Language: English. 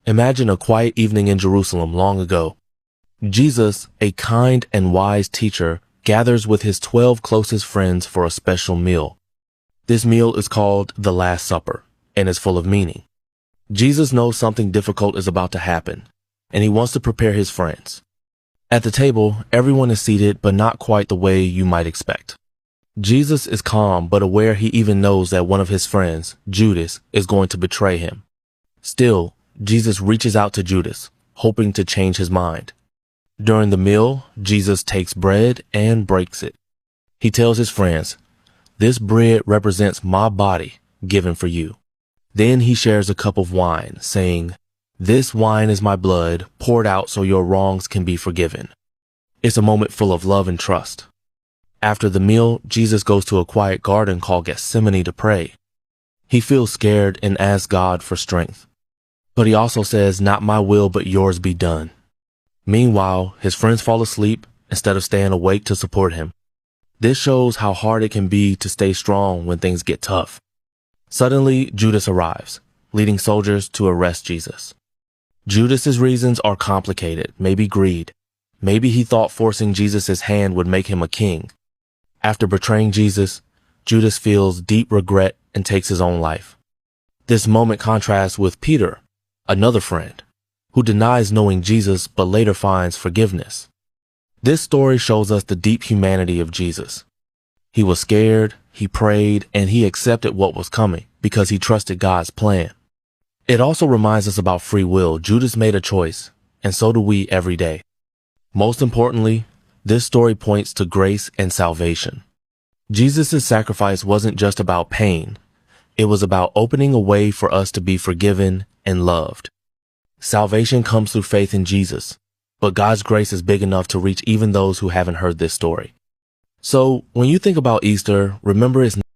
Imagine a quiet evening in Jerusalem long ago. Jesus, a kind and wise teacher, gathers with his 12 closest friends for a special meal. This meal is called the Last Supper and is full of meaning. Jesus knows something difficult is about to happen, and he wants to prepare his friends. At the table, everyone is seated, but not quite the way you might expect. Jesus is calm, but aware he even knows that one of his friends, Judas, is going to betray him. Still, Jesus reaches out to Judas, hoping to change his mind. During the meal, Jesus takes bread and breaks it. He tells his friends, "This bread represents my body given for you." Then he shares a cup of wine, saying, "This wine is my blood poured out so your wrongs can be forgiven." It's a moment full of love and trust. After the meal, Jesus goes to a quiet garden called Gethsemane to pray. He feels scared and asks God for strength. But he also says, "Not my will, but yours be done." Meanwhile, his friends fall asleep instead of staying awake to support him. This shows how hard it can be to stay strong when things get tough. Suddenly, Judas arrives, leading soldiers to arrest Jesus. Judas's reasons are complicated, maybe greed. Maybe he thought forcing Jesus' hand would make him a king. After betraying Jesus, Judas feels deep regret and takes his own life. This moment contrasts with Peter, another friend, who denies knowing Jesus but later finds forgiveness. This story shows us the deep humanity of Jesus. He was scared, he prayed, and he accepted what was coming because he trusted God's plan. It also reminds us about free will. Judas made a choice, and so do we every day. Most importantly, this story points to grace and salvation. Jesus' sacrifice wasn't just about pain. It was about opening a way for us to be forgiven and loved. Salvation comes through faith in Jesus, but God's grace is big enough to reach even those who haven't heard this story. So when you think about Easter, remember it's